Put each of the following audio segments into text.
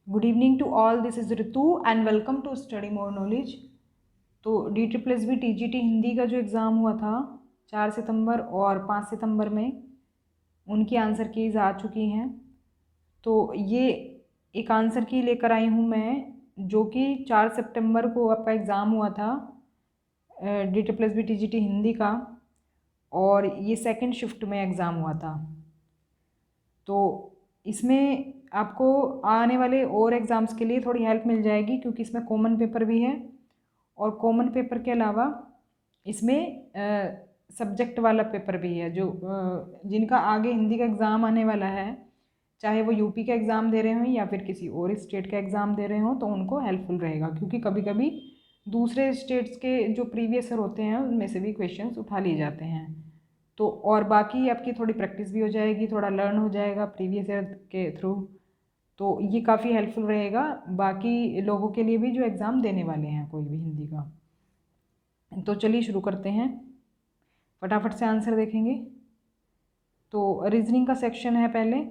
Good evening to all, this is Ritu and welcome to study more knowledge. तो DSSB TGT Hindi का जो exam हुआ था 4 सितंबर और 5 सितंबर में, उनकी आंसर कीज़ आ चुकी हैं। तो ये एक आंसर की लेकर आई हूँ मैं, जो कि 4 सितंबर को आपका एग्ज़ाम हुआ था DSSB TGT हिंदी का, और ये सेकंड शिफ्ट में एग्ज़ाम हुआ था। तो इसमें आपको आने वाले और एग्ज़ाम्स के लिए थोड़ी हेल्प मिल जाएगी, क्योंकि इसमें कॉमन पेपर भी है, और कॉमन पेपर के अलावा इसमें सब्जेक्ट वाला पेपर भी है। जो जिनका आगे हिंदी का एग्ज़ाम आने वाला है, चाहे वो यूपी का एग्ज़ाम दे रहे हों या फिर किसी और स्टेट का एग्ज़ाम दे रहे हों, तो उनको हेल्पफुल रहेगा, क्योंकि कभी कभी दूसरे स्टेट्स के जो प्रीवियस ईयर होते हैं उनमें से भी क्वेश्चंस उठा लिए जाते हैं। तो और बाकी आपकी थोड़ी प्रैक्टिस भी हो जाएगी, थोड़ा लर्न हो जाएगा प्रीवियस ईयर के थ्रू। तो ये काफ़ी हेल्पफुल रहेगा बाकी लोगों के लिए भी जो एग्ज़ाम देने वाले हैं कोई भी हिंदी का। तो चलिए शुरू करते हैं, फटाफट से आंसर देखेंगे। तो रीजनिंग का सेक्शन है पहले,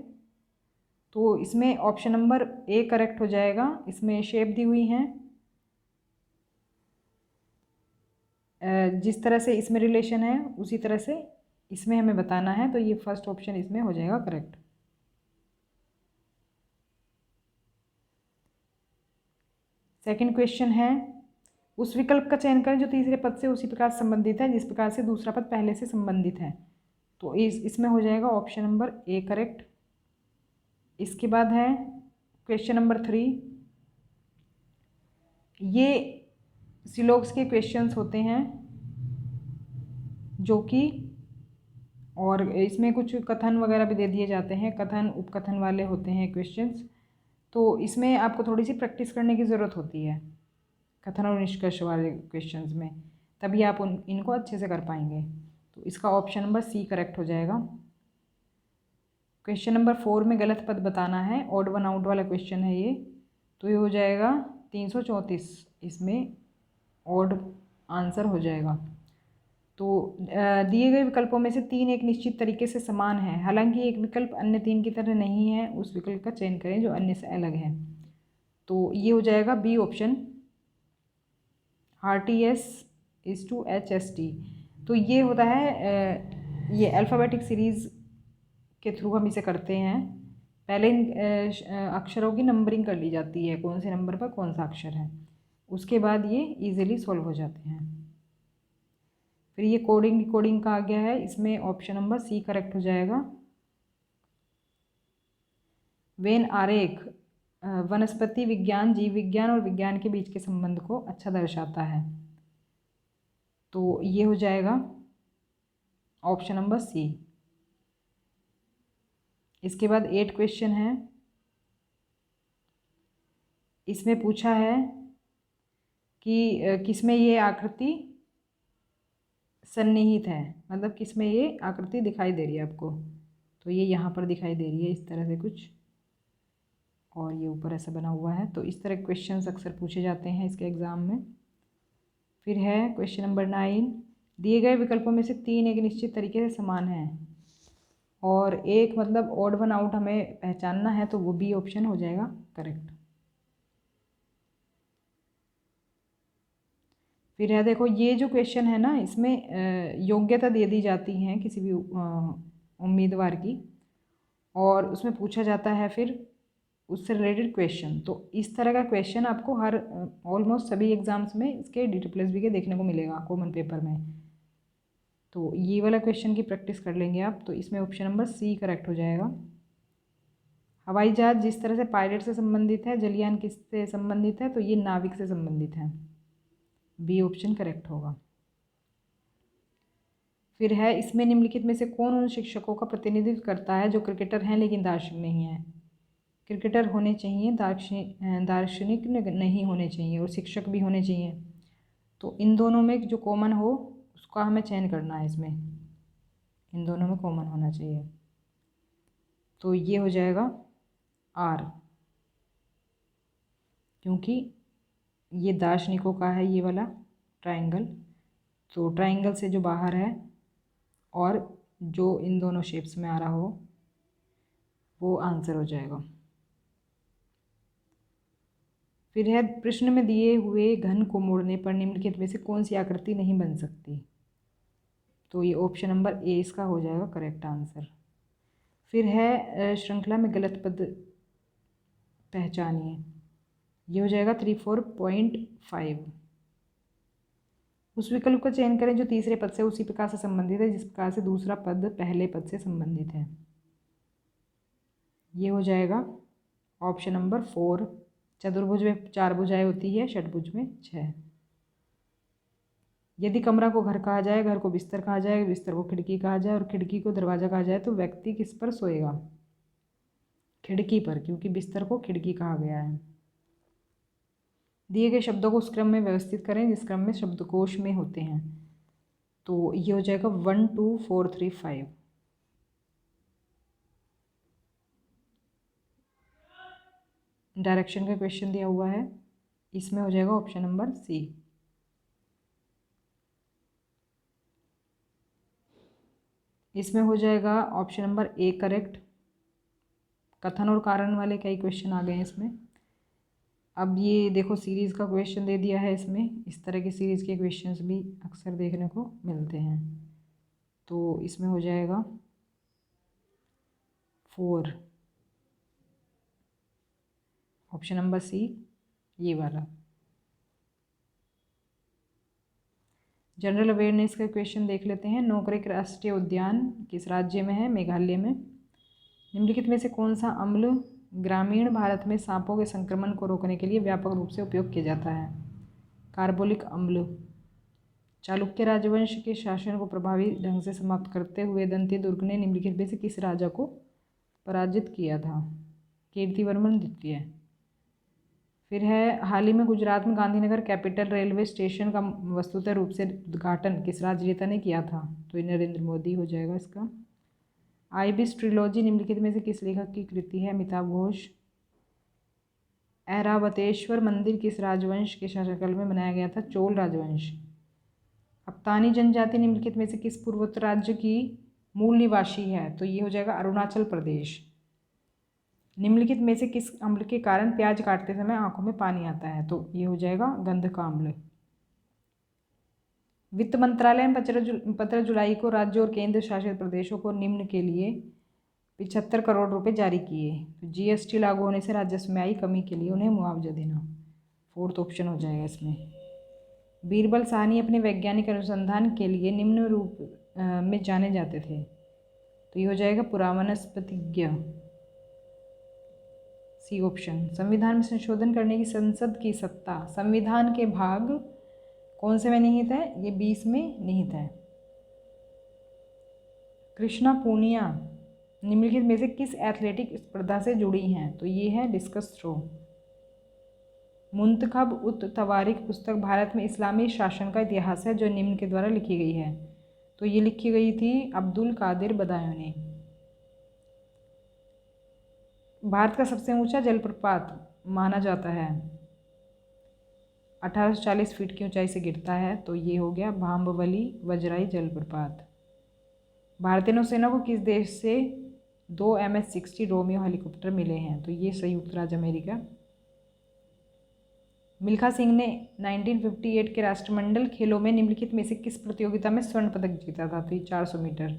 तो इसमें ऑप्शन नंबर ए करेक्ट हो जाएगा। इसमें शेप दी हुई हैं, जिस तरह से इसमें रिलेशन है उसी तरह से इसमें हमें बताना है, तो ये फर्स्ट ऑप्शन इसमें हो जाएगा करेक्ट। सेकंड क्वेश्चन है, उस विकल्प का चयन करें जो तीसरे पद से उसी प्रकार संबंधित है जिस प्रकार से दूसरा पद पहले से संबंधित है। तो इसमें हो जाएगा ऑप्शन नंबर ए करेक्ट। इसके बाद है क्वेश्चन नंबर 3। ये सिलोक्स के क्वेश्चंस होते हैं जो कि, और इसमें कुछ कथन वगैरह भी दे दिए जाते हैं, कथन उपकथन वाले होते हैं क्वेश्चंस। तो इसमें आपको थोड़ी सी प्रैक्टिस करने की ज़रूरत होती है कथन और निष्कर्ष वाले क्वेश्चंस में, तभी आप इनको अच्छे से कर पाएंगे। तो इसका ऑप्शन नंबर सी करेक्ट हो जाएगा। क्वेश्चन नंबर 4 में गलत पद बताना है, ऑड वन आउट वाला क्वेश्चन है ये, तो ये हो जाएगा 334, इसमें ऑड आंसर हो जाएगा। तो दिए गए विकल्पों में से 3 एक निश्चित तरीके से समान है, हालांकि एक विकल्प अन्य 3 की तरह नहीं है, उस विकल्प का चयन करें जो अन्य से अलग है। तो ये हो जाएगा B option, RTS is to HST। तो ये होता है, ये अल्फ़ाबेटिक सीरीज़ के थ्रू हम इसे करते हैं। पहले इन अक्षरों की नंबरिंग कर ली जाती है, कौन से नंबर पर कौन सा अक्षर है, उसके बाद ये इजीली सॉल्व हो जाते हैं। फिर ये कोडिंग डिकोडिंग का आ गया है, इसमें ऑप्शन नंबर सी करेक्ट हो जाएगा। वेन आरेख वनस्पति विज्ञान, जीव विज्ञान और विज्ञान के बीच के संबंध को अच्छा दर्शाता है, तो ये हो जाएगा ऑप्शन नंबर सी। इसके बाद 8 क्वेश्चन है, इसमें पूछा है कि किसमें ये आकृति सन्निहित है, मतलब किसमें ये आकृति दिखाई दे रही है आपको। तो ये यहाँ पर दिखाई दे रही है इस तरह से कुछ, और ये ऊपर ऐसा बना हुआ है। तो इस तरह क्वेश्चंस अक्सर पूछे जाते हैं इसके एग्ज़ाम में। फिर है क्वेश्चन नंबर 9, दिए गए विकल्पों में से 3 एक निश्चित तरीके से समान है और एक मतलब ऑड वन आउट हमें पहचानना है, तो वो बी ऑप्शन हो जाएगा करेक्ट। फिर है देखो, ये जो क्वेश्चन है ना, इसमें योग्यता दे दी जाती है किसी भी उम्मीदवार की, और उसमें पूछा जाता है फिर उससे रिलेटेड क्वेश्चन। तो इस तरह का क्वेश्चन आपको हर ऑलमोस्ट सभी एग्जाम्स में इसके DSSB के देखने को मिलेगा कॉमन पेपर में। तो ये वाला क्वेश्चन की प्रैक्टिस कर लेंगे आप, तो इसमें ऑप्शन नंबर सी करेक्ट हो जाएगा। हवाई जहाज जिस तरह से पायलट से संबंधित है, जलयान किससे संबंधित है, तो ये नाविक से संबंधित है, बी ऑप्शन करेक्ट होगा। फिर है, इसमें निम्नलिखित में से कौन उन शिक्षकों का प्रतिनिधित्व करता है जो क्रिकेटर हैं लेकिन दार्शनिक नहीं हैं। क्रिकेटर होने चाहिए, दार्शनिक नहीं होने चाहिए, और शिक्षक भी होने चाहिए। तो इन दोनों में जो कॉमन हो उसका हमें चयन करना है, इसमें इन दोनों में कॉमन होना चाहिए। तो ये हो जाएगा आर, क्योंकि ये दार्शनिकों का है ये वाला ट्राइंगल, तो ट्राइंगल से जो बाहर है और जो इन दोनों शेप्स में आ रहा हो वो आंसर हो जाएगा। फिर है प्रश्न में दिए हुए घन को मोड़ने पर निम्नलिखित में से कौन सी आकृति नहीं बन सकती। तो ये ऑप्शन नंबर ए इसका हो जाएगा करेक्ट आंसर। फिर है श्रृंखला में गलत पद पहचानिए। ये हो जाएगा 34.5। उस विकल्प का चयन करें जो तीसरे पद से उसी प्रकार से संबंधित है जिस प्रकार से दूसरा पद पहले पद से संबंधित है। ये हो जाएगा ऑप्शन नंबर 4। चतुर्भुज में 4 भुजाएं होती है, षटभुज में 6। यदि कमरा को घर कहा जाए, घर को बिस्तर कहा जाए, बिस्तर को खिड़की कहा जाए और खिड़की को दरवाज़ा कहा जाए तो व्यक्ति किस पर सोएगा। खिड़की पर, क्योंकि बिस्तर को खिड़की कहा गया है। दिए गए शब्दों को उस क्रम में व्यवस्थित करें जिस क्रम में शब्दकोश में होते हैं। तो ये हो जाएगा 1 2 4 3 5। डायरेक्शन का क्वेश्चन दिया हुआ है, इसमें हो जाएगा ऑप्शन नंबर सी। इसमें हो जाएगा ऑप्शन नंबर ए करेक्ट। कथन और कारण वाले कई क्वेश्चन आ गए हैं इसमें। अब ये देखो सीरीज़ का क्वेश्चन दे दिया है इसमें, इस तरह की सीरीज़ के क्वेश्चंस भी अक्सर देखने को मिलते हैं। तो इसमें हो जाएगा 4, ऑप्शन नंबर सी ये वाला। जनरल अवेयरनेस का क्वेश्चन देख लेते हैं। नोकरेक राष्ट्रीय उद्यान किस राज्य में है। मेघालय में। निम्नलिखित में से कौन सा अम्ल ग्रामीण भारत में सांपों के संक्रमण को रोकने के लिए व्यापक रूप से उपयोग किया जाता है। कार्बोलिक अम्ल। चालुक्य राजवंश के शासन को प्रभावी ढंग से समाप्त करते हुए दंती दुर्ग ने निम्नलिखित में से किस राजा को पराजित किया था। कीर्तिवर्मन द्वितीय। फिर है हाल ही में गुजरात में गांधीनगर कैपिटल रेलवे स्टेशन का वस्तुतः रूप से उद्घाटन किस राजनेता ने किया था। तो ये नरेंद्र मोदी हो जाएगा इसका। आइबिस ट्रिलॉजी निम्नलिखित में से किस लेखक की कृति है। अमिताभ घोष। ऐरावतेश्वर मंदिर किस राजवंश के शासनकाल में बनाया गया था। चोल राजवंश। अफ्तानी जनजाति निम्नलिखित में से किस पूर्वोत्तर राज्य की मूल निवासी है। तो ये हो जाएगा अरुणाचल प्रदेश। निम्नलिखित में से किस अम्ल के कारण प्याज काटते समय आंखों में पानी आता है। तो ये हो जाएगा गंधक अम्ल। वित्त मंत्रालय ने 15 जुलाई को राज्यों और केंद्र शासित प्रदेशों को निम्न के लिए 75 करोड़ रुपए जारी किए। तो जीएसटी लागू होने से राजस्व में आई कमी के लिए उन्हें मुआवजा देना। 4th ऑप्शन हो जाएगा इसमें। बीरबल साहनी अपने वैज्ञानिक अनुसंधान के लिए निम्न रूप में जाने जाते थे। तो ये हो जाएगा पुरावनस्पतिज्ञ। C option. संविधान में संशोधन करने की संसद की सत्ता संविधान के भाग कौन से में निहित है। ये 20 में निहित है। कृष्णा पूनिया निम्नलिखित में से किस एथलेटिक स्पर्धा से जुड़ी हैं। तो ये है डिस्कस थ्रो। मुंतखब उत तवारिख पुस्तक भारत में इस्लामी शासन का इतिहास है जो निम्न के द्वारा लिखी गई है। तो ये लिखी गई थी अब्दुल कादिर बदायूं ने। भारत का सबसे ऊंचा जलप्रपात माना जाता है 1840 फीट की ऊंचाई से गिरता है। तो ये हो गया भाम्बवली वजराई जलप्रपात। भारतीय नौसेना को किस देश से 2 MS-60 रोमियो हेलीकॉप्टर मिले हैं। तो ये संयुक्त राज्य अमेरिका। मिल्खा सिंह ने 1958 के राष्ट्रमंडल खेलों में निम्नलिखित में से किस प्रतियोगिता में स्वर्ण पदक जीता था। तो ये 400 मीटर।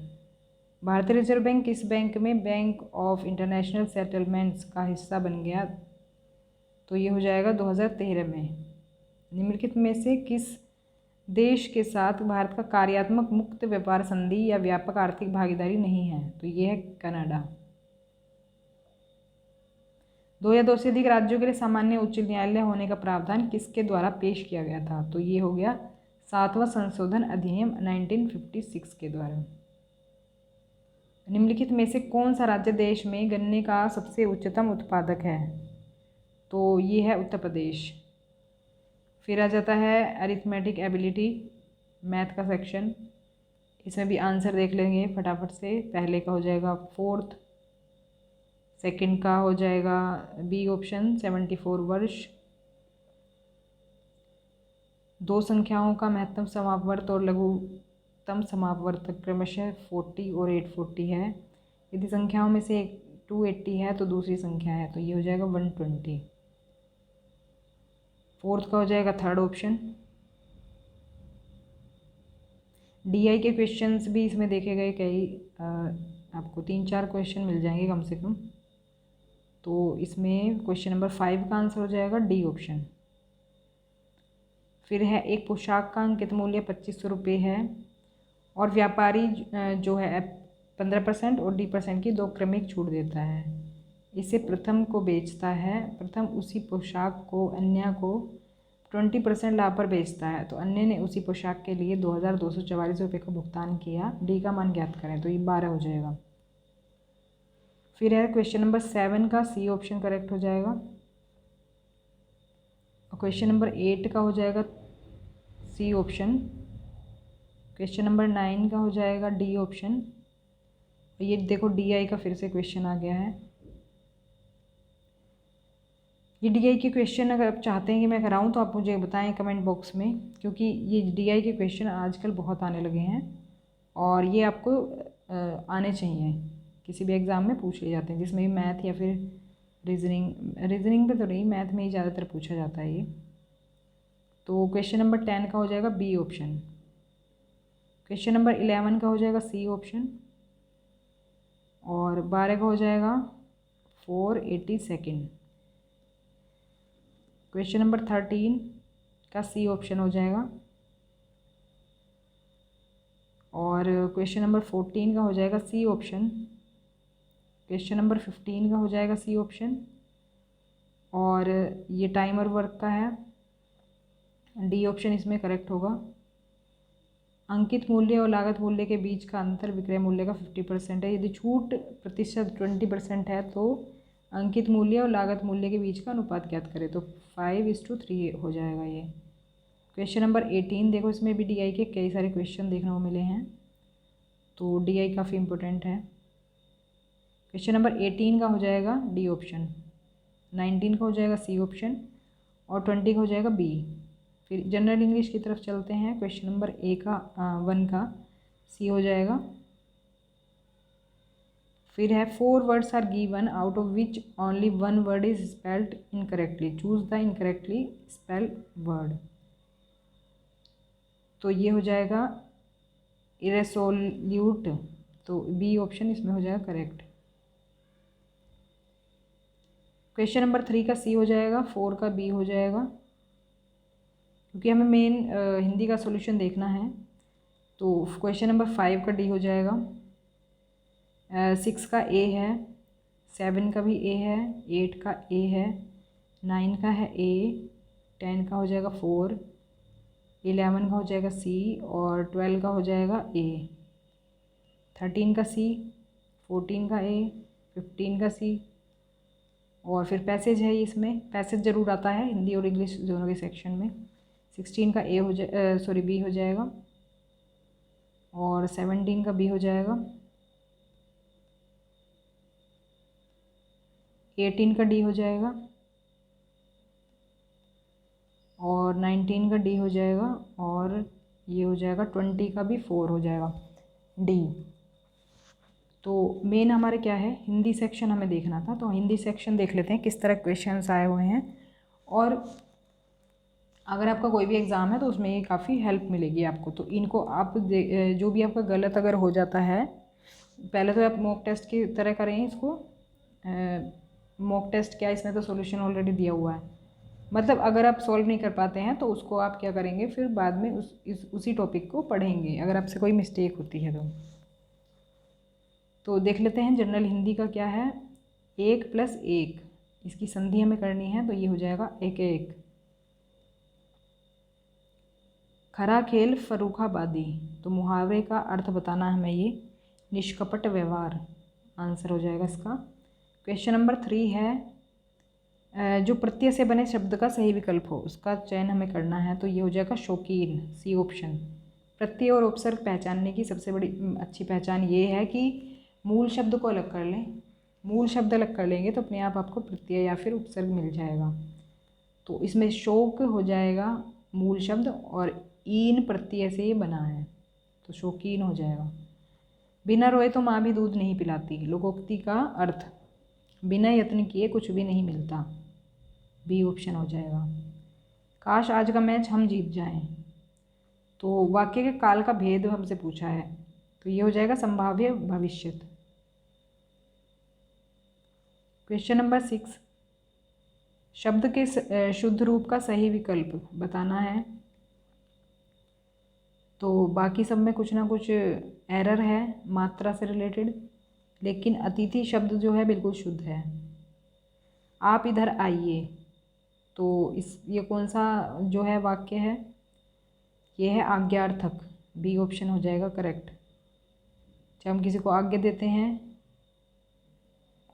भारतीय रिजर्व बैंक किस बैंक में बैंक ऑफ इंटरनेशनल सेटलमेंट्स का हिस्सा बन गया। तो ये हो जाएगा 2013 में। निम्नलिखित में से किस देश के साथ भारत का कार्यात्मक मुक्त व्यापार संधि या व्यापक आर्थिक भागीदारी नहीं है। तो ये है कनाडा। 2 या 2 से अधिक राज्यों के लिए सामान्य उच्च न्यायालय होने का प्रावधान किसके द्वारा पेश किया गया था। तो ये हो गया 7वां संशोधन अधिनियम 1956 के द्वारा। निम्नलिखित में से कौन सा राज्य देश में गन्ने का सबसे उच्चतम उत्पादक है। तो ये है उत्तर प्रदेश। फिर आ जाता है अरिथमेटिक एबिलिटी मैथ का सेक्शन। इसमें भी आंसर देख लेंगे फटाफट से। पहले का हो जाएगा 4th, सेकंड का हो जाएगा बी ऑप्शन 74 वर्ष। 2 संख्याओं का महत्तम समापवर्त और लघुत्तम समापवर्तक क्रमशः 40 और 840 है। यदि संख्याओं में से 280 है तो दूसरी संख्या है। तो ये हो जाएगा 120। फोर्थ का हो जाएगा थर्ड ऑप्शन। DI के क्वेश्चंस भी इसमें देखे गए कई, आपको 3-4 क्वेश्चन मिल जाएंगे कम से कम। तो इसमें क्वेश्चन नंबर 5 का आंसर हो जाएगा डी ऑप्शन। फिर है एक पोशाक का अंकित मूल्य 2500 रुपये है और व्यापारी जो है 15% और D% की 2 क्रमिक छूट देता है। इसे प्रथम को बेचता है, प्रथम उसी पोशाक को अन्य को 20% लाभ पर बेचता है, तो अन्य ने उसी पोशाक के लिए 2244 रुपये का भुगतान किया। डी का मान ज्ञात करें, तो ये 12 हो जाएगा। फिर है क्वेश्चन नंबर 7 का सी ऑप्शन करेक्ट हो जाएगा। और क्वेश्चन नंबर 8 का हो जाएगा सी ऑप्शन। क्वेश्चन नंबर 9 का हो जाएगा डी ऑप्शन। ये देखो DI का फिर से क्वेश्चन आ गया है। ये DI के क्वेश्चन अगर आप चाहते हैं कि मैं कराऊं तो आप मुझे बताएं कमेंट बॉक्स में, क्योंकि ये DI के क्वेश्चन आजकल बहुत आने लगे हैं और ये आपको आने चाहिए। किसी भी एग्ज़ाम में पूछ लिए जाते हैं, जिसमें भी मैथ या फिर रीजनिंग पे तो नहीं, मैथ में ही ज़्यादातर पूछा जाता है ये। तो क्वेश्चन नंबर 10 का हो जाएगा बी ऑप्शन। क्वेश्चन नंबर 11 का हो जाएगा सी ऑप्शन और 12 का हो जाएगा 482। क्वेश्चन नंबर 13 का सी ऑप्शन हो जाएगा और क्वेश्चन नंबर 14 का हो जाएगा सी ऑप्शन। क्वेश्चन नंबर 15 का हो जाएगा सी ऑप्शन और ये टाइमर वर्क का है, डी ऑप्शन इसमें करेक्ट होगा। अंकित मूल्य और लागत मूल्य के बीच का अंतर विक्रय मूल्य का 50% है। यदि छूट प्रतिशत 20% है तो अंकित मूल्य और लागत मूल्य के बीच का अनुपात ज्ञात करें, तो 5:3 हो जाएगा ये। क्वेश्चन नंबर 18 देखो, इसमें भी DI के कई सारे क्वेश्चन देखने को मिले हैं, तो DI काफ़ी इम्पोर्टेंट है। क्वेश्चन नंबर 18 का हो जाएगा डी ऑप्शन, 19 का हो जाएगा सी ऑप्शन और 20 का हो जाएगा बी। फिर जनरल इंग्लिश की तरफ चलते हैं। क्वेश्चन नंबर 1 का सी हो जाएगा। फिर है 4 words are given out of which only 1 word is spelled incorrectly, choose the incorrectly spelled word, तो ये हो जाएगा इरेसोल्यूट, तो बी ऑप्शन इसमें हो जाएगा करेक्ट। क्वेश्चन नंबर 3 का सी हो जाएगा, 4 का बी हो जाएगा, क्योंकि हमें मेन हिंदी का सॉल्यूशन देखना है। तो क्वेश्चन नंबर 5 का डी हो जाएगा, 6 का ए है, 7 का भी ए है, 8 का ए है, 9 का है ए, 10 का हो जाएगा 4, 11 का हो जाएगा सी और 12 का हो जाएगा ए, 13 का सी, 14 का ए, 15 का सी और फिर पैसेज है। इसमें पैसेज ज़रूर आता है हिंदी और इंग्लिश दोनों के सेक्शन में। 16 का ए हो जाए बी हो जाएगा और 17 का बी हो जाएगा, 18 का डी हो जाएगा और 19 का डी हो जाएगा और ये हो जाएगा 20 का भी 4 हो जाएगा डी। तो मेन हमारे क्या है, हिंदी सेक्शन हमें देखना था, तो हिंदी सेक्शन देख लेते हैं किस तरह क्वेश्चंस आए हुए हैं। और अगर आपका कोई भी एग्ज़ाम है तो उसमें ये काफ़ी हेल्प मिलेगी आपको। तो इनको आप जो भी आपका गलत अगर हो जाता है, पहले तो आप मॉक टेस्ट की तरह करें इसको। मॉक टेस्ट क्या, इसमें तो सॉल्यूशन ऑलरेडी दिया हुआ है, मतलब अगर आप सॉल्व नहीं कर पाते हैं तो उसको आप क्या करेंगे, फिर बाद में उसी टॉपिक को पढ़ेंगे अगर आपसे कोई मिस्टेक होती है तो देख लेते हैं जनरल हिंदी का क्या है। 1 + 1 इसकी संधि हमें करनी है, तो ये हो जाएगा 1-1। खरा खेल फर्रुखाबादी, तो मुहावरे का अर्थ बताना हमें, ये निष्कपट व्यवहार आंसर हो जाएगा इसका। क्वेश्चन नंबर 3 है जो प्रत्यय से बने शब्द का सही विकल्प हो उसका चयन हमें करना है, तो ये हो जाएगा शौकीन, सी ऑप्शन। प्रत्यय और उपसर्ग पहचानने की सबसे बड़ी अच्छी पहचान ये है कि मूल शब्द को अलग कर लें। मूल शब्द अलग कर लेंगे तो अपने आप आपको प्रत्यय या फिर उपसर्ग मिल जाएगा। तो इसमें शौक हो जाएगा मूल शब्द और ईन प्रत्यय से ये बना है, तो शौकीन हो जाएगा। बिना रोए तो माँ भी दूध नहीं पिलाती, लोकोक्ति का अर्थ बिना यत्न किए कुछ भी नहीं मिलता, बी ऑप्शन हो जाएगा। काश आज का मैच हम जीत जाएं। तो वाक्य के काल का भेद हमसे पूछा है, तो ये हो जाएगा संभाव्य भविष्यत। क्वेश्चन नंबर 6, शब्द के शुद्ध रूप का सही विकल्प बताना है। तो बाकी सब में कुछ ना कुछ एरर है मात्रा से रिलेटेड, लेकिन अतिथि शब्द जो है बिल्कुल शुद्ध है। आप इधर आइए, तो ये कौन सा जो है वाक्य है, ये है आज्ञार्थक। बी ऑप्शन हो जाएगा करेक्ट। जब हम किसी को आज्ञा देते हैं,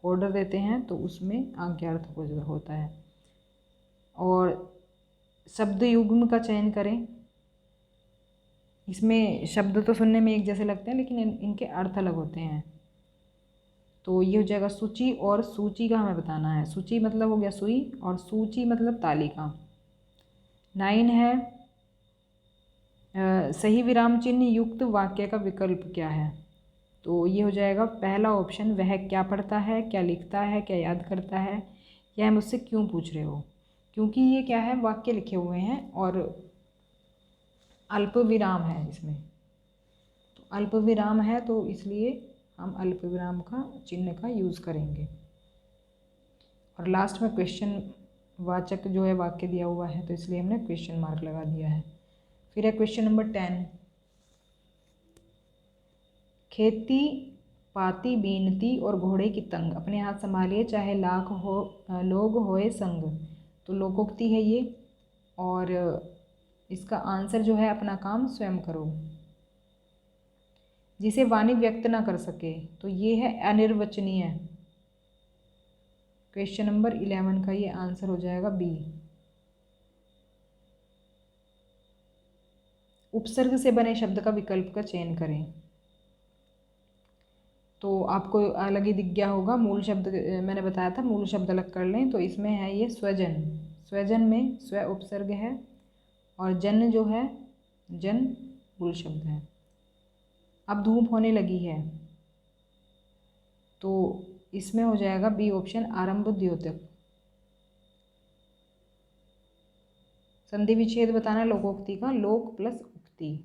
ऑर्डर देते हैं, तो उसमें आज्ञार्थक होता है। और शब्द युग्म का चयन करें। इसमें शब्द तो सुनने में एक जैसे लगते हैं, लेकिन इनके अर्थ अलग होते हैं। तो ये हो जाएगा सूची, और सूची का हमें बताना है। सूची मतलब हो गया सुई, और सूची मतलब तालिका। 9 है, सही विराम चिन्ह युक्त वाक्य का विकल्प क्या है। तो ये हो जाएगा पहला ऑप्शन, वह क्या पढ़ता है, क्या लिखता है, क्या याद करता है, यह मुझसे क्यों पूछ रहे हो। क्योंकि ये क्या है, वाक्य लिखे हुए हैं और अल्प विराम है इसमें। तो अल्प विराम है, तो इसलिए हम अल्प विराम का चिन्ह का यूज़ करेंगे। और लास्ट में क्वेश्चन वाचक जो है वाक्य दिया हुआ है, तो इसलिए हमने क्वेश्चन मार्क लगा दिया है। फिर है क्वेश्चन नंबर 10, खेती पाती बीनती और घोड़े की तंग, अपने हाथ संभालिए चाहे लाख हो लोग होए संग। तो लोकोक्ति है ये, और इसका आंसर जो है अपना काम स्वयं करो। जिसे वाणी व्यक्त ना कर सके, तो ये है अनिर्वचनीय। क्वेश्चन नंबर 11 का ये आंसर हो जाएगा बी। उपसर्ग से बने शब्द का विकल्प का चयन करें। तो आपको अलग ही दिख गया होगा, मूल शब्द मैंने बताया था मूल शब्द अलग कर लें। तो इसमें है ये स्वजन। स्वजन में स्व उपसर्ग है, और जन जो है, जन मूल शब्द है। अब धूप होने लगी है, तो इसमें हो जाएगा बी ऑप्शन आरंभ द्योतक। संधि विच्छेद बताना है लोकोक्ति का, लोक प्लस उक्ति।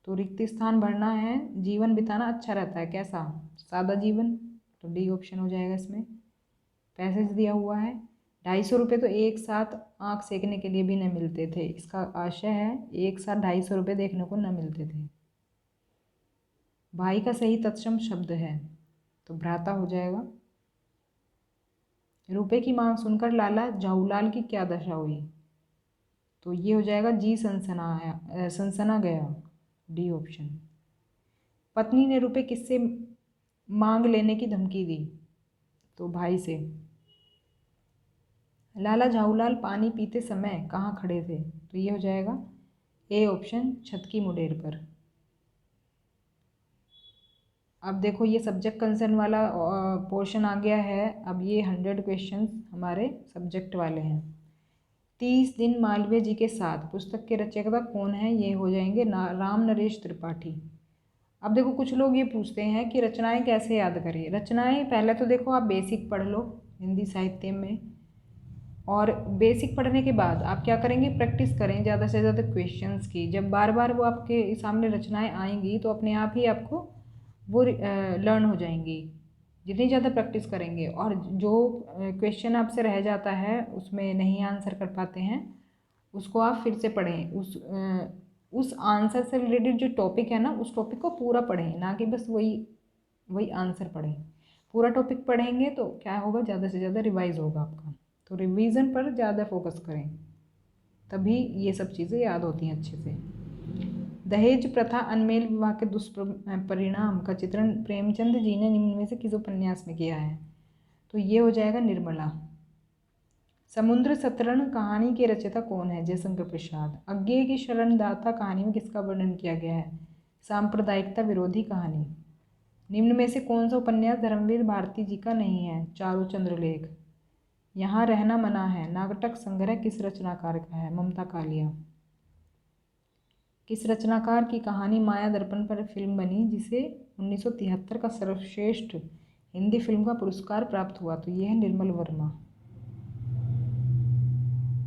तो रिक्त स्थान भरना है, जीवन बिताना अच्छा रहता है, कैसा, सादा जीवन। तो डी ऑप्शन हो जाएगा इसमें। पैसेज दिया हुआ है, 250 रुपये तो एक साथ आँख सेकने के लिए भी न मिलते थे। इसका आशय है एक साथ 250 रुपये देखने को न मिलते थे। भाई का सही तत्सम शब्द है, तो भ्राता हो जाएगा। रुपए की मांग सुनकर लाला जाऊलाल की क्या दशा हुई। तो ये हो जाएगा जी सनसना गया, डी ऑप्शन। पत्नी ने रुपए किससे मांग लेने की धमकी दी, तो भाई से। लाला झाऊलाल पानी पीते समय कहाँ खड़े थे, तो ये हो जाएगा ए ऑप्शन, छत की मुडेर पर। अब देखो ये सब्जेक्ट कंसर्न वाला पोर्शन आ गया है। अब ये 100 क्वेश्चंस हमारे सब्जेक्ट वाले हैं। 30 दिन मालवीय जी के साथ पुस्तक के रचयिता कौन है, ये हो जाएंगे राम नरेश त्रिपाठी। अब देखो कुछ लोग ये पूछते हैं कि रचनाएं कैसे याद करें। रचनाएं पहले तो देखो आप बेसिक पढ़ लो हिंदी साहित्य में, और बेसिक पढ़ने के बाद आप क्या करेंगे, प्रैक्टिस करें ज़्यादा से ज़्यादा क्वेश्चंस की। जब बार बार वो आपके सामने रचनाएं आएंगी, तो अपने आप ही आपको वो लर्न हो जाएंगी जितनी ज़्यादा प्रैक्टिस करेंगे। और जो क्वेश्चन आपसे रह जाता है, उसमें नहीं आंसर कर पाते हैं, उसको आप फिर से पढ़ें। उस आंसर से रिलेटेड जो टॉपिक है ना, उस टॉपिक को पूरा पढ़ें, ना कि बस वही आंसर पढ़ें। पूरा टॉपिक पढ़ेंगे तो क्या होगा, ज़्यादा से ज़्यादा रिवाइज होगा आपका। तो रिवीजन पर ज़्यादा फोकस करें, तभी ये सब चीज़ें याद होती हैं अच्छे से। दहेज प्रथा अनमेल विवाह के दुष्परिणाम का चित्रण प्रेमचंद जी ने निम्न में से किस उपन्यास में किया है, तो ये हो जाएगा निर्मला। समुद्र सतरण कहानी के रचयिता कौन है, जयशंकर प्रसाद। अज्ञेय की शरणदाता कहानी में किसका वर्णन किया गया है, सांप्रदायिकता विरोधी कहानी। निम्न में से कौन सा उपन्यास धर्मवीर भारती जी का नहीं है, चारू चंद्रलेख। यहाँ रहना मना है नाटक संग्रह किस रचनाकार का है, ममता कालिया। किस रचनाकार की कहानी माया दर्पण पर फिल्म बनी, जिसे 1973 का सर्वश्रेष्ठ हिंदी फिल्म का पुरस्कार प्राप्त हुआ? तो ये है निर्मल वर्मा।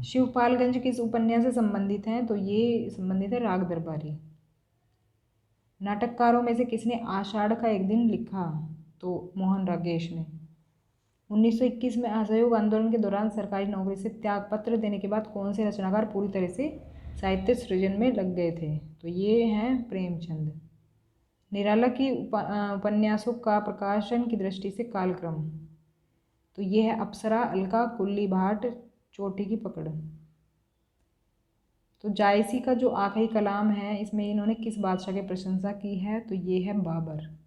शिवपालगंज किस उपन्यास से संबंधित हैं? तो ये संबंधित है राग दरबारी। नाटककारों में से किसने आषाढ़ का एक दिन लिखा? तो मोहन रागेश ने। 1921 में असहयोग आंदोलन के दौरान सरकारी नौकरी से त्यागपत्र देने के बाद कौन से रचनाकार पूरी तरह से साहित्य सृजन में लग गए थे? तो ये हैं प्रेमचंद। निराला की उपन्यासों का प्रकाशन की दृष्टि से कालक्रम? तो ये है अप्सरा, अलका, कुल्ली भाट, चोटी की पकड़। तो जायसी का जो आखिरी कलाम है इसमें इन्होंने किस बादशाह की प्रशंसा की है? तो ये है बाबर।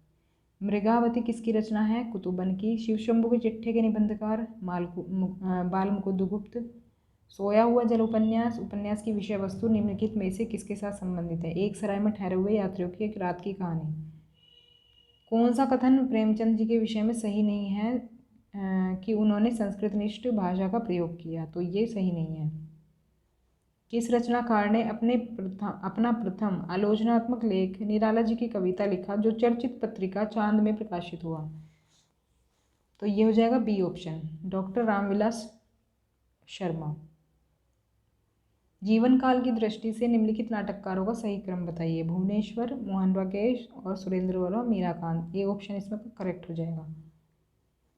मृगावती किसकी रचना है? कुतुबन की। शिवशंभु के चिट्ठे के निबंधकार बाल मुकुंद गुप्त। सोया हुआ जल उपन्यास की विषय वस्तु निम्नलिखित में से किसके साथ संबंधित है? एक सराय में ठहरे हुए यात्रियों की एक रात की कहानी। कौन सा कथन प्रेमचंद जी के विषय में सही नहीं है कि उन्होंने संस्कृतनिष्ठ भाषा का प्रयोग किया? तो ये सही नहीं है। किस रचनाकार ने अपना प्रथम आलोचनात्मक लेख निराला जी की कविता लिखा जो चर्चित पत्रिका चांद में प्रकाशित हुआ? तो ये हो जाएगा B option, doctor Ramvilas Sharma. जीवन काल की दृष्टि से निम्नलिखित नाटककारों का सही क्रम बताइए? भुवनेश्वर, मोहन राकेश और सुरेंद्र वर्मा, मीराकांत। ये ऑप्शन इसमें करेक्ट हो जाएगा।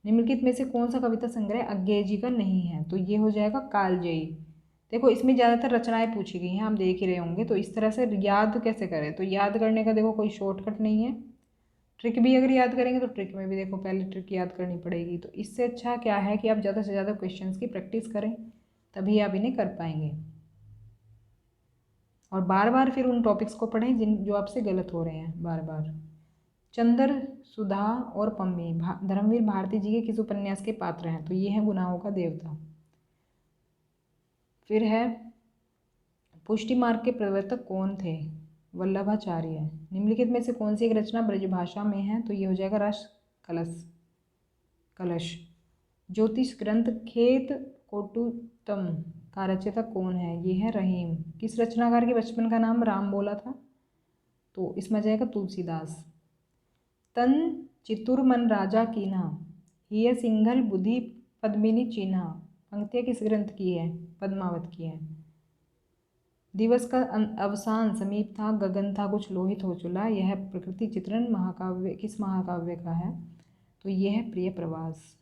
निम्नलिखित में से कौन सा कविता संग्रह अज्ञेय जी का नहीं है? तो ये हो जाएगा कालजयी। देखो इसमें ज़्यादातर रचनाएं पूछी गई हैं, आप देख ही रहे होंगे। तो इस तरह से याद कैसे करें? तो याद करने का देखो कोई शॉर्टकट नहीं है। ट्रिक भी अगर याद करेंगे तो ट्रिक में भी देखो पहले ट्रिक याद करनी पड़ेगी। तो इससे अच्छा क्या है कि आप ज़्यादा से ज़्यादा क्वेश्चंस की प्रैक्टिस करें, तभी आप इन्हें कर पाएंगे। और बार बार फिर उन टॉपिक्स को पढ़ें जो आपसे गलत हो रहे हैं बार बार। चंद्र, सुधा और पम्मी धर्मवीर भारती जी के किस उपन्यास के पात्र हैं? तो ये है गुनाहों का देवता। फिर है पुष्टि मार्ग के प्रवर्तक कौन थे? वल्लभाचार्य। निम्नलिखित में से कौन सी एक रचना ब्रजभाषा में है? तो ये हो जाएगा रस कलश। ज्योतिष ग्रंथ खेत कोटुतम का रचयिता कौन है? ये है रहीम। किस रचनाकार के बचपन का नाम राम बोला था? तो इसमें जाएगा तुलसीदास। तन चितुर मन राजा कीन्हा, हिय सिंघल बुद्धि पद्मिनी चिन्हा। पंक्तियाँ किस ग्रंथ की है? पद्मावत की है। दिवस का अवसान समीप था, गगन था कुछ लोहित हो चुला। यह प्रकृति चित्रण महाकाव्य किस महाकाव्य का है? तो यह है प्रिय प्रवास।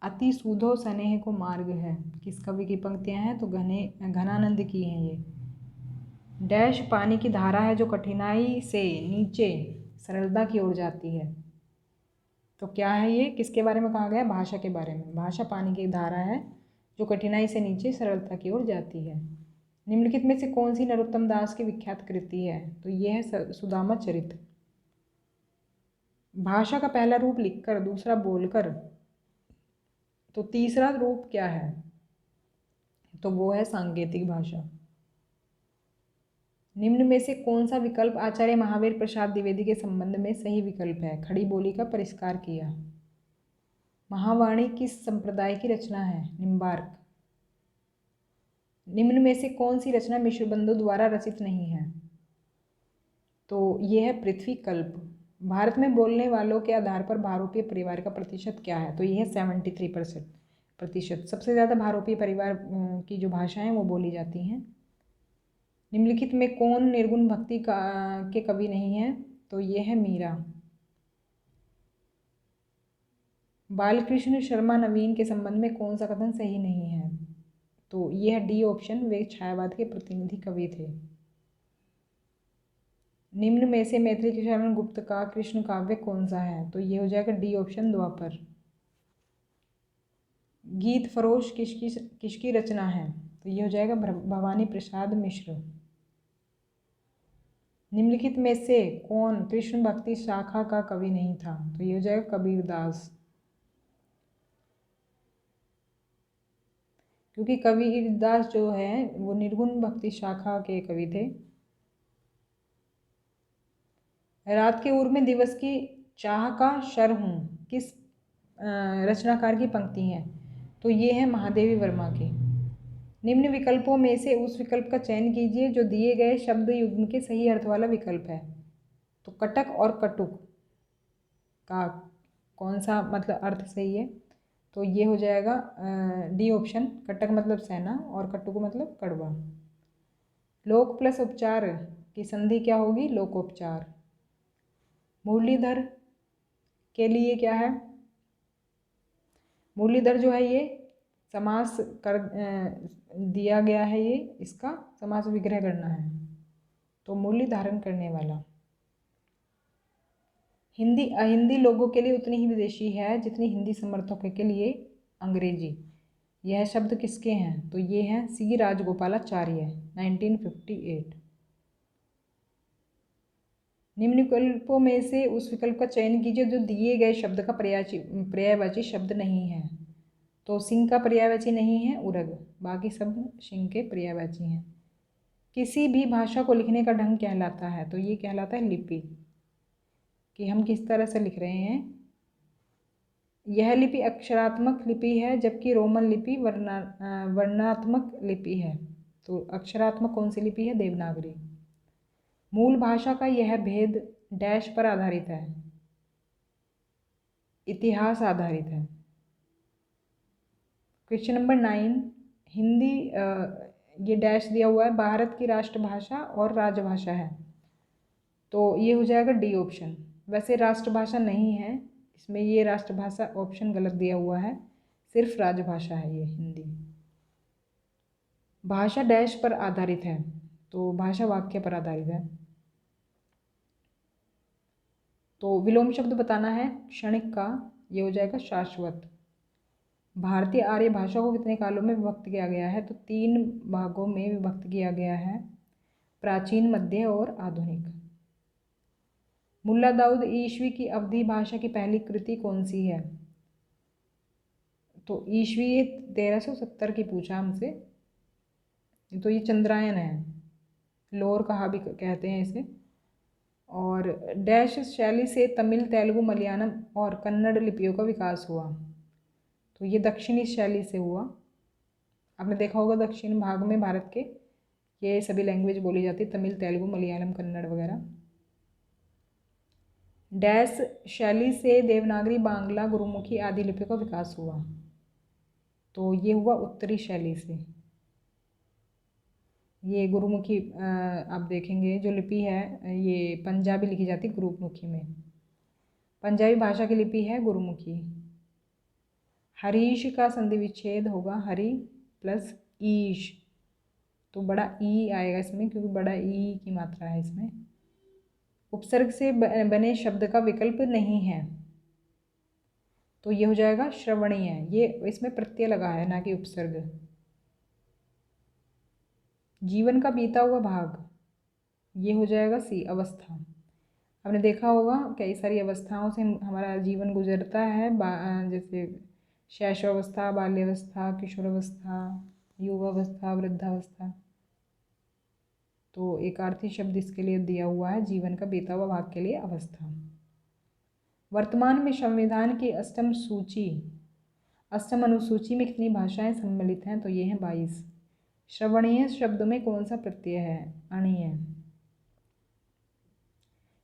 अति सूधो स्नेह को मार्ग है किस कवि की पंक्तियां हैं? तो घनानंद की हैं ये। डैश पानी की धारा है जो कठिनाई से नीचे सरलता की ओर जाती है। तो क्या है ये? किसके बारे में कहा गया? भाषा के बारे में। भाषा पानी की धारा है जो कठिनाई से नीचे सरलता की ओर जाती है। निम्नलिखित में से कौन सी नरोत्तम दास की विख्यात कृति है? तो ये है सुदामा चरित। भाषा का पहला रूप लिखकर दूसरा बोलकर, तो तीसरा रूप क्या है? तो वो है सांकेतिक भाषा। निम्न में से कौन सा विकल्प आचार्य महावीर प्रसाद द्विवेदी के संबंध में सही विकल्प है? खड़ी बोली का परिष्कार किया। महावाणी किस संप्रदाय की रचना है? निम्बार्क। निम्न में से कौन सी रचना मिश्र बंधु द्वारा रचित नहीं है? तो ये है पृथ्वी कल्प। भारत में बोलने वालों के आधार पर भारोपीय परिवार का प्रतिशत क्या है? तो ये है 73%। सबसे ज़्यादा भारोपीय परिवार की जो भाषाएं वो बोली जाती हैं। निम्नलिखित में कौन निर्गुण भक्ति के कवि नहीं है? तो ये है मीरा। बालकृष्ण शर्मा नवीन के संबंध में कौन सा कथन सही नहीं है? तो ये है डी ऑप्शन, वे छायावाद के प्रतिनिधि कवि थे। निम्न में से मैथिली शरण गुप्त का कृष्ण काव्य कौन सा है? तो ये हो जाएगा डी ऑप्शन, द्वापर। गीत फरोश किसकी रचना है? तो ये हो जाएगा भवानी प्रसाद मिश्र। निम्नलिखित में से कौन कृष्ण भक्ति शाखा का कवि नहीं था? तो ये हो जाएगा कबीरदास। क्योंकि कबीरदास जो है वो निर्गुण भक्ति शाखा के कवि थे। रात के उर में दिवस की चाह का शर हूँ किस रचनाकार की पंक्ति है? तो ये है महादेवी वर्मा की। निम्न विकल्पों में से उस विकल्प का चयन कीजिए जो दिए गए शब्द युग्म के सही अर्थ वाला विकल्प है। तो कटक और कटुक का कौन सा मतलब अर्थ सही है, तो ये हो जाएगा डी ऑप्शन। कटक मतलब सेना और कटुक मतलब कड़वा। लोक प्लस उपचार की संधि क्या होगी? लोकोपचार। मुरलीधर के लिए क्या है? मुरलीधर जो है ये समास कर दिया गया है, ये इसका समास विग्रह करना है, तो मुरली धारण करने वाला। हिंदी अहिंदी लोगों के लिए उतनी ही विदेशी है जितनी हिंदी समर्थकों के लिए अंग्रेजी। यह शब्द किसके हैं? तो ये हैं सी राजगोपालाचार्य, 1958। निम्न विकल्पों में से उस विकल्प का चयन कीजिए जो दिए गए शब्द का पर्यायवाची शब्द नहीं है। तो सिंह का पर्यायवाची नहीं है उरग, बाकी सब सिंह के पर्यायवाची हैं। किसी भी भाषा को लिखने का ढंग कहलाता है, तो ये कहलाता है लिपि, कि हम किस तरह से लिख रहे हैं। यह लिपि अक्षरात्मक लिपि है जबकि रोमन लिपि वर्णात्मक लिपि है। तो अक्षरात्मक कौन सी लिपि है? देवनागरी। मूल भाषा का यह भेद डैश पर आधारित है? इतिहास आधारित है। क्वेश्चन नंबर 9, हिंदी ये डैश दिया हुआ है, भारत की राष्ट्रभाषा और राजभाषा है, तो ये हो जाएगा डी ऑप्शन। वैसे राष्ट्रभाषा नहीं है इसमें, ये राष्ट्रभाषा ऑप्शन गलत दिया हुआ है, सिर्फ राजभाषा है ये हिंदी। भाषा डैश पर आधारित है, तो भाषा वाक्य पर आधारित है। तो विलोम शब्द बताना है क्षणिक का, ये हो जाएगा शाश्वत। भारतीय आर्य भाषा को कितने कालों में विभक्त किया गया है? तो 3 भागों में विभक्त किया गया है, प्राचीन, मध्य और आधुनिक। मुल्ला दाऊद ईस्वी की अवधि भाषा की पहली कृति कौन सी है? तो ईस्वी 1370 की पूछा हमसे, तो ये चंद्रायन है, लोर कहा भी कहते हैं इसे। और डैश शैली से तमिल, तेलुगु, मलयालम और कन्नड़ लिपियों का विकास हुआ, तो ये दक्षिणी शैली से हुआ। आपने देखा होगा दक्षिण भाग में भारत के ये सभी लैंग्वेज बोली जाती, तमिल, तेलुगु, मलयालम, कन्नड़ वगैरह। डैश शैली से देवनागरी, बांग्ला, गुरुमुखी आदि लिपियों का विकास हुआ, तो ये हुआ उत्तरी शैली से। ये गुरुमुखी आप देखेंगे जो लिपि है ये पंजाबी लिखी जाती है गुरुमुखी में, पंजाबी भाषा की लिपि है गुरुमुखी। हरीश का संधि विच्छेद होगा हरि प्लस ईश, तो बड़ा ई आएगा इसमें क्योंकि बड़ा ई की मात्रा है इसमें। उपसर्ग से बने शब्द का विकल्प नहीं है, तो ये हो जाएगा श्रवणीय, ये इसमें प्रत्यय लगा है ना कि उपसर्ग। जीवन का बीता हुआ भाग, ये हो जाएगा सी अवस्था। आपने देखा होगा कई सारी अवस्थाओं से हमारा जीवन गुजरता है, जैसे शैशवावस्था, बाल्यावस्था, किशोरावस्था, युवावस्था, वृद्धावस्था, तो एक अर्थी शब्द इसके लिए दिया हुआ है जीवन का बीता हुआ भाग के लिए अवस्था। वर्तमान में संविधान की अष्टम अनुसूची में कितनी भाषाएं सम्मिलित हैं? तो ये हैं 22। श्रवणीय शब्द में कौन सा प्रत्यय है? अणीय,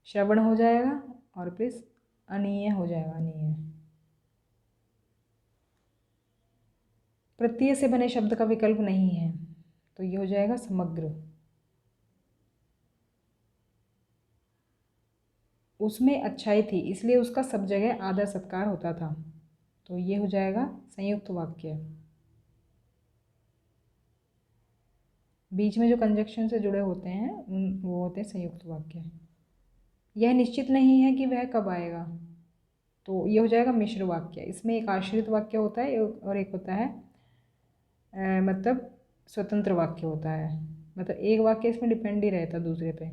श्रवण हो जाएगा और प्लस अनीय हो जाएगा, अनीय। प्रत्यय से बने शब्द का विकल्प नहीं है, तो ये हो जाएगा समग्र। उसमें अच्छाई थी इसलिए उसका सब जगह आदर सत्कार होता था, तो ये हो जाएगा संयुक्त वाक्य। बीच में जो कंजक्शन से जुड़े होते हैं वो होते हैं संयुक्त वाक्य। यह निश्चित नहीं है कि वह कब आएगा, तो ये हो जाएगा मिश्र वाक्य। इसमें एक आश्रित वाक्य होता है और एक होता है मतलब स्वतंत्र वाक्य होता है, मतलब एक वाक्य इसमें डिपेंड ही रहता दूसरे पे।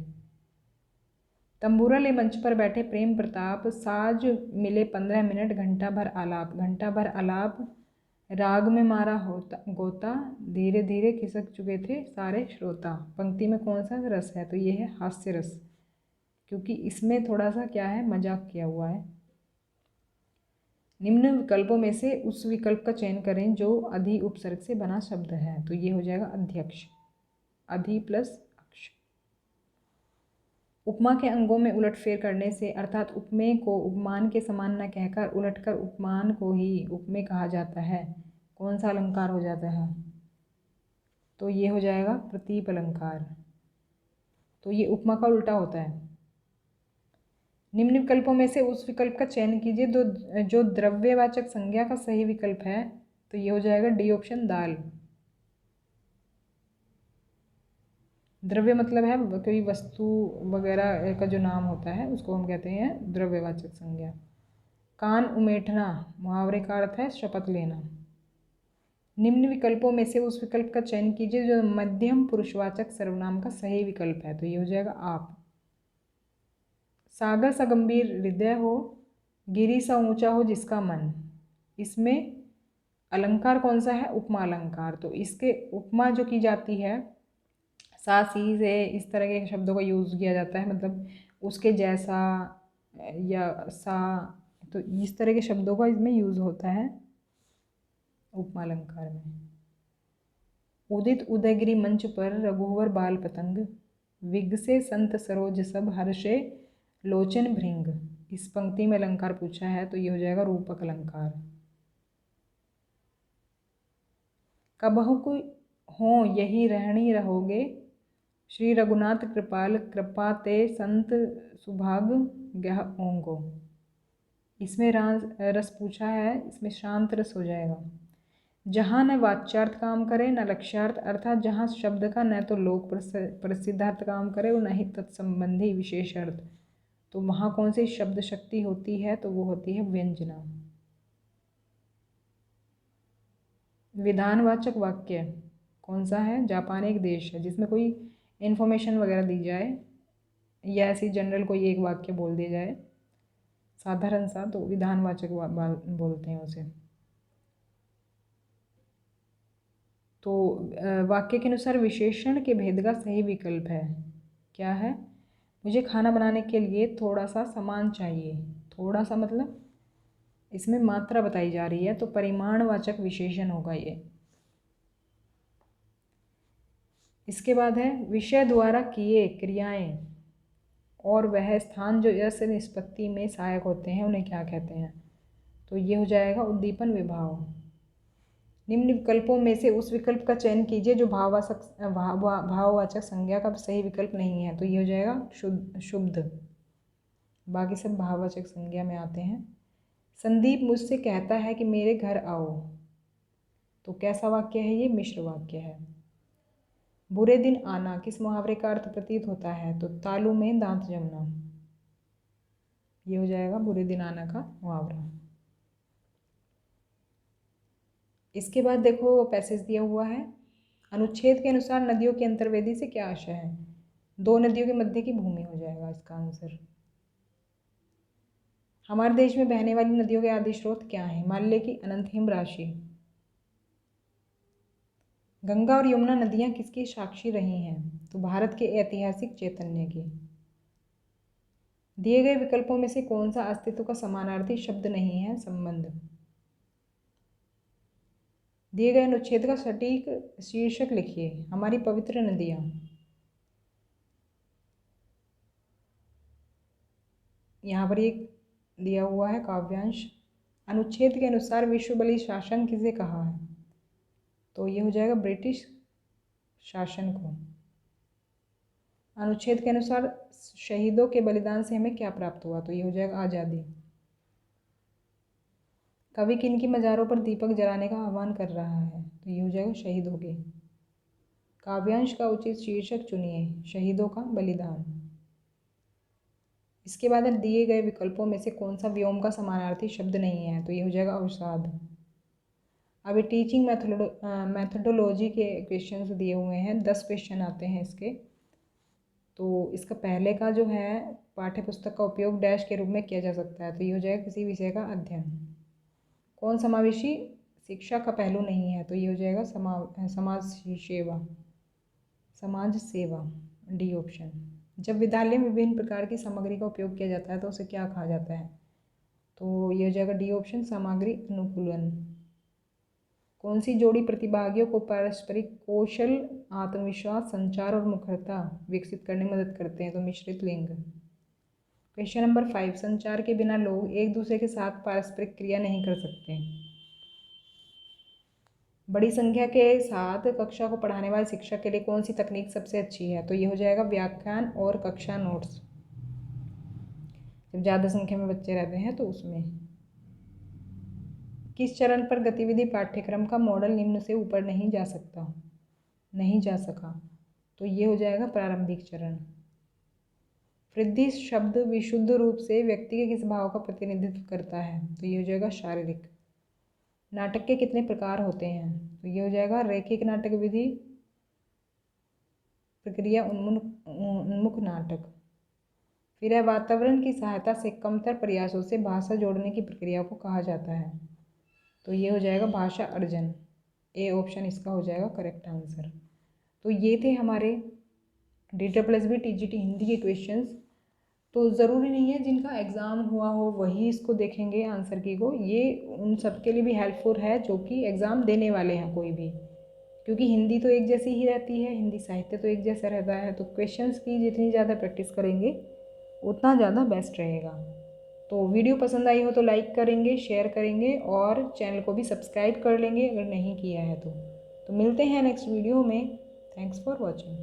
तंबूरा ले मंच पर बैठे प्रेम प्रताप, साज मिले 15 मिनट, घंटा भर आलाप। घंटा भर आलाप राग में मारा होता गोता, धीरे धीरे खिसक चुके थे सारे श्रोता। पंक्ति में कौन सा रस है? तो ये है हास्य रस, क्योंकि इसमें थोड़ा सा क्या है, मजाक किया हुआ है। निम्न विकल्पों में से उस विकल्प का चयन करें जो अधि उपसर्ग से बना शब्द है, तो ये हो जाएगा अध्यक्ष, अधि प्लस अक्ष। उपमा के अंगों में उलटफेर करने से अर्थात उपमेय को उपमान के समान न कहकर उलटकर उपमान को ही उपमेय कहा जाता है, कौन सा अलंकार हो जाता है? तो ये हो जाएगा प्रतीप अलंकार। तो ये उपमा का उल्टा होता है। निम्न विकल्पों में से उस विकल्प का चयन कीजिए जो द्रव्यवाचक संज्ञा का सही विकल्प है। तो ये हो जाएगा डी ऑप्शन, दाल। द्रव्य मतलब है कोई वस्तु वगैरह का जो नाम होता है उसको हम कहते हैं द्रव्यवाचक संज्ञा। कान उमेटना मुहावरे का अर्थ है शपथ लेना। निम्न विकल्पों में से उस विकल्प का चयन कीजिए जो मध्यम पुरुषवाचक सर्वनाम का सही विकल्प है। तो ये हो जाएगा आप। सागर सा गंभीर हृदय हो, गिरी सा ऊंचा हो जिसका मन, इसमें अलंकार कौन सा है? उपमा अलंकार। तो इसके उपमा जो की जाती है सा सी से इस तरह के शब्दों का यूज़ किया जाता है, मतलब उसके जैसा या सा, तो इस तरह के शब्दों का इसमें यूज़ होता है उपमा अलंकार में। उदित उदयगिरी मंच पर रघुवर बाल पतंग, विगसे संत सरोज सब हर्षे लोचन भृंग, इस पंक्ति में अलंकार पूछा है तो ये हो जाएगा रूपक अलंकार। कबहु को हो यही रहनी रहोगे, श्री रघुनाथ कृपाल कृपा ते संत सुभाग गह ओंगो, इसमें रस पूछा है, इसमें शांत रस हो जाएगा। जहाँ न वाच्यार्थ काम करे न लक्ष्यार्थ, अर्थात जहाँ शब्द का न तो लोक प्रसिद्धार्थ काम करे और न ही तत्संबंधी विशेष अर्थ, तो वहाँ कौन सी शब्द शक्ति होती है? तो वो होती है व्यंजना। विधानवाचक वाक्य कौन सा है? जापान एक देश है जिसमें कोई इन्फॉर्मेशन वगैरह दी जाए या ऐसी जनरल कोई एक वाक्य बोल दिया जाए साधारण सा, तो विधानवाचक बोलते हैं उसे। तो वाक्य के अनुसार विशेषण के भेद का सही विकल्प है, क्या है? मुझे खाना बनाने के लिए थोड़ा सा सामान चाहिए। थोड़ा सा मतलब इसमें मात्रा बताई जा रही है, तो परिमाणवाचक विशेषण होगा ये। इसके बाद है विषय द्वारा किए क्रियाएं और वह स्थान जो यश निष्पत्ति में सहायक होते हैं उन्हें क्या कहते हैं? तो ये हो जाएगा उद्दीपन विभाव। निम्न विकल्पों में से उस विकल्प का चयन कीजिए जो भाववाचक संज्ञा का सही विकल्प नहीं है। तो ये हो जाएगा शुद्ध, बाकी सब भाववाचक संज्ञा में आते हैं। संदीप मुझसे कहता है कि मेरे घर आओ, तो कैसा वाक्य है ये? मिश्र वाक्य है। बुरे दिन आना किस मुहावरे का अर्थ प्रतीत होता है? तो तालू में दांत जमना, ये हो जाएगा बुरे दिन आना का मुहावरा। इसके बाद देखो पैसेज दिया हुआ है। अनुच्छेद के अनुसार नदियों की अंतर्वेदी से क्या आशय है? दो नदियों के मध्य की भूमि हो जाएगा इसका आंसर। हमारे देश में बहने वाली नदियों के आदि स्रोत क्या हैं? हिमालय की अनंत हिम राशि। गंगा और यमुना नदियां किसकी साक्षी रही हैं? तो भारत के ऐतिहासिक चैतन्य की। दिए गए विकल्पों में से कौन सा अस्तित्व का समानार्थी शब्द नहीं है? संबंध। दिए गए अनुच्छेद का सटीक शीर्षक लिखिए। हमारी पवित्र नदियां। यहाँ पर एक दिया हुआ है काव्यांश। अनुच्छेद के अनुसार विश्व बलि शासन किसे कहा है? तो ये हो जाएगा ब्रिटिश शासन को। अनुच्छेद के अनुसार शहीदों के बलिदान से हमें क्या प्राप्त हुआ? तो ये हो जाएगा आज़ादी। कवि किन की मज़ारों पर दीपक जलाने का आह्वान कर रहा है? तो ये हो जाएगा शहीदों के। काव्यांश का उचित शीर्षक चुनिए। शहीदों का बलिदान। इसके बाद दिए गए विकल्पों में से कौन सा व्योम का समानार्थी शब्द नहीं है? तो ये हो जाएगा अवसाद। अभी टीचिंग मैथडोलॉजी के क्वेश्चंस दिए हुए हैं, 10 क्वेश्चन आते हैं इसके। तो इसका पहले का जो है पाठ्य पुस्तक का उपयोग डैश के रूप में किया जा सकता है। तो ये हो जाएगा किसी विषय का अध्ययन। कौन समावेशी शिक्षा का पहलू नहीं है? तो ये हो जाएगा समाज सेवा, डी ऑप्शन। जब विद्यालय में विभिन्न प्रकार की सामग्री का उपयोग किया जाता है तो उसे क्या कहा जाता है? तो ये हो जाएगा डी ऑप्शन, सामग्री अनुकूलन। कौन सी जोड़ी प्रतिभागियों को पारस्परिक कौशल, आत्मविश्वास, संचार और मुखरता विकसित करने में मदद करते हैं? तो मिश्रित लिंग। क्वेश्चन नंबर 5, संचार के बिना लोग एक दूसरे के साथ पारस्परिक क्रिया नहीं कर सकते। बड़ी संख्या के साथ कक्षा को पढ़ाने वाले शिक्षक के लिए कौन सी तकनीक सबसे अच्छी है? तो ये हो जाएगा व्याख्यान और कक्षा नोट्स। जब ज़्यादा संख्या में बच्चे रहते हैं तो उसमें। किस चरण पर गतिविधि पाठ्यक्रम का मॉडल निम्न से ऊपर नहीं जा सका? तो ये हो जाएगा प्रारंभिक चरण। वृद्धि शब्द विशुद्ध रूप से व्यक्ति के किस भाव का प्रतिनिधित्व करता है? तो ये हो जाएगा शारीरिक। नाटक के कितने प्रकार होते हैं? तो ये हो जाएगा रैखिक नाटक विधि, प्रक्रिया उन्मुख नाटक। फिर है वातावरण की सहायता से कमतर प्रयासों से भाषा जोड़ने की प्रक्रिया को कहा जाता है? तो ये हो जाएगा भाषा अर्जन। ए ऑप्शन इसका हो जाएगा करेक्ट आंसर। तो ये थे हमारे DSSB TGT हिंदी के क्वेश्चंस। तो ज़रूरी नहीं है जिनका एग्ज़ाम हुआ हो वही इसको देखेंगे आंसर की को, ये उन सब के लिए भी हेल्पफुल है जो कि एग्ज़ाम देने वाले हैं कोई भी, क्योंकि हिंदी तो एक जैसी ही रहती है, हिंदी साहित्य तो एक जैसा रहता है। तो क्वेश्चंस की जितनी ज़्यादा प्रैक्टिस करेंगे उतना ज़्यादा बेस्ट रहेगा। तो वीडियो पसंद आई हो तो लाइक करेंगे, शेयर करेंगे और चैनल को भी सब्सक्राइब कर लेंगे अगर नहीं किया है तो मिलते हैं नेक्स्ट वीडियो में। Thanks for watching.